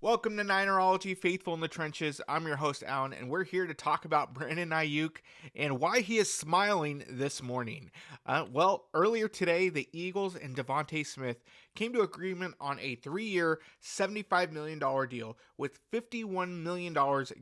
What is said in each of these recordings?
Welcome to Ninerology, Faithful in the Trenches. I'm your host, Alan, and we're here to talk about Brandon Aiyuk and why he is smiling this morning. Earlier today, the Eagles and DeVonta Smith came to agreement on a 3-year, $75 million deal with $51 million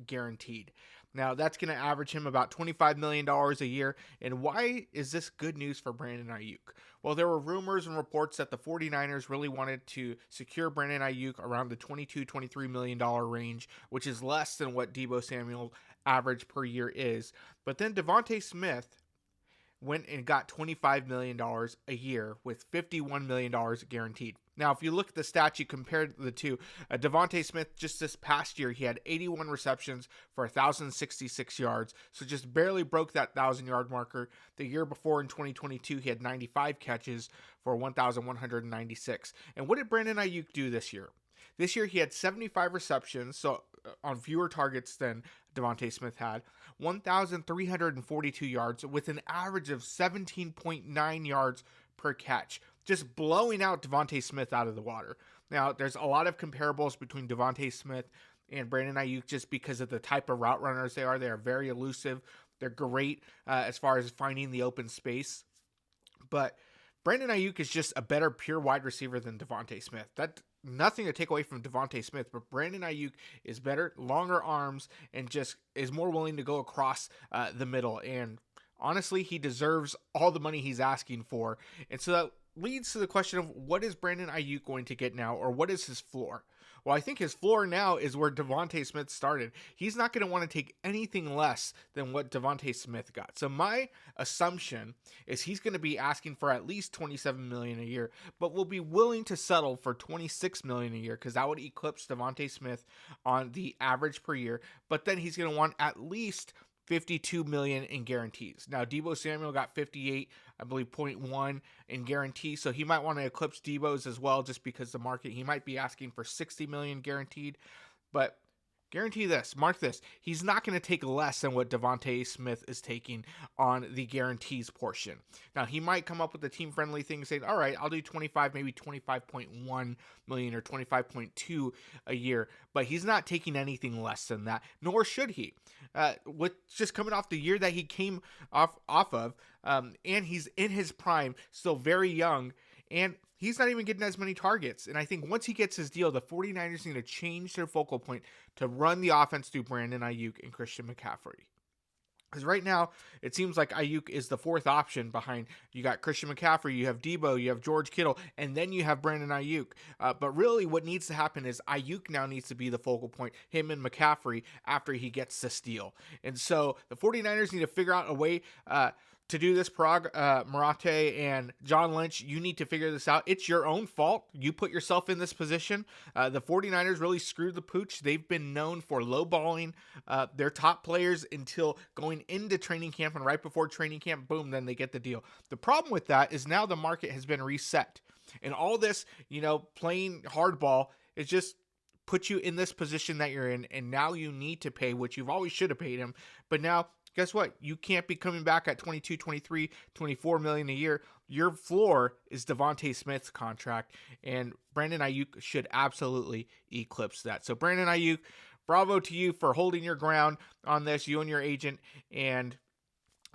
guaranteed. Now, that's going to average him about $25 million a year. And why is this good news for Brandon Aiyuk? Well, there were rumors and reports that the 49ers really wanted to secure Brandon Aiyuk around the $22-23 million range, which is less than what Deebo Samuel average per year is. But then DeVonta Smith went and got $25 million a year with $51 million guaranteed. Now, if you look at the stats, you compare the two. DeVonta Smith, just this past year, he had 81 receptions for 1,066 yards, so just barely broke that 1,000-yard marker. The year before, in 2022, he had 95 catches for 1,196. And what did Brandon Aiyuk do this year? This year, he had 75 receptions, so on fewer targets than DeVonta Smith had, 1,342 yards with an average of 17.9 yards per catch, just blowing out DeVonta Smith out of the water. Now, there's a lot of comparables between DeVonta Smith and Brandon Aiyuk just because of the type of route runners they are. They are very elusive. They're great as far as finding the open space. But Brandon Aiyuk is just a better pure wide receiver than DeVonta Smith. That's nothing to take away from DeVonta Smith, but Brandon Aiyuk is better, longer arms, and just is more willing to go across the middle. And honestly, he deserves all the money he's asking for. And so that leads to the question of what is Brandon Aiyuk going to get now, or what is his floor? Well, I think his floor now is where DeVonta Smith started. He's not going to want to take anything less than what DeVonta Smith got. So my assumption is he's going to be asking for at least $27 million a year, but will be willing to settle for $26 million a year because that would eclipse DeVonta Smith on the average per year. But then he's going to want at least $52 million in guarantees. Now, Deebo Samuel got 58, I believe, 0.1 in guarantees, so he might want to eclipse Deebo's as well, just because the market, he might be asking for $60 million guaranteed. But guarantee this, mark this, he's not going to take less than what DeVonta Smith is taking on the guarantees portion. Now, he might come up with a team-friendly thing saying, all right, I'll do 25, maybe 25.1 million or 25.2 a year, but he's not taking anything less than that, nor should he. With just coming off the year that he came off of, and he's in his prime, still very young, and he's not even getting as many targets. And I think once he gets his deal, the 49ers need to change their focal point to run the offense through Brandon Aiyuk and Christian McCaffrey. Because right now, it seems like Aiyuk is the fourth option behind. You got Christian McCaffrey, you have Deebo, you have George Kittle, and then you have Brandon Aiyuk. But really what needs to happen is Aiyuk now needs to be the focal point, him and McCaffrey, after he gets this deal. And so the 49ers need to figure out a way to do this. Marate and John Lynch, you need to figure this out. It's your own fault. You put yourself in this position. The 49ers really screwed the pooch. They've been known for lowballing their top players until going into training camp, and right before training camp, boom, then they get the deal. The problem with that is now the market has been reset. And all this, playing hardball is just put you in this position that you're in, and now you need to pay what you've always should have paid him. But now, guess what? You can't be coming back at 22, 23, 24 million a year. Your floor is DeVonta Smith's contract, and Brandon Aiyuk should absolutely eclipse that. So Brandon Aiyuk, bravo to you for holding your ground on this, you and your agent, and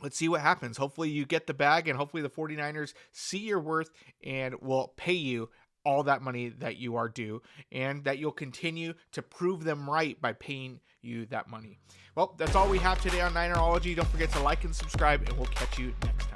let's see what happens. Hopefully you get the bag, and hopefully the 49ers see your worth and will pay you all that money that you are due, and that you'll continue to prove them right by paying you that money. Well, that's all we have today on Ninerology. Don't forget to like and subscribe, and we'll catch you next time.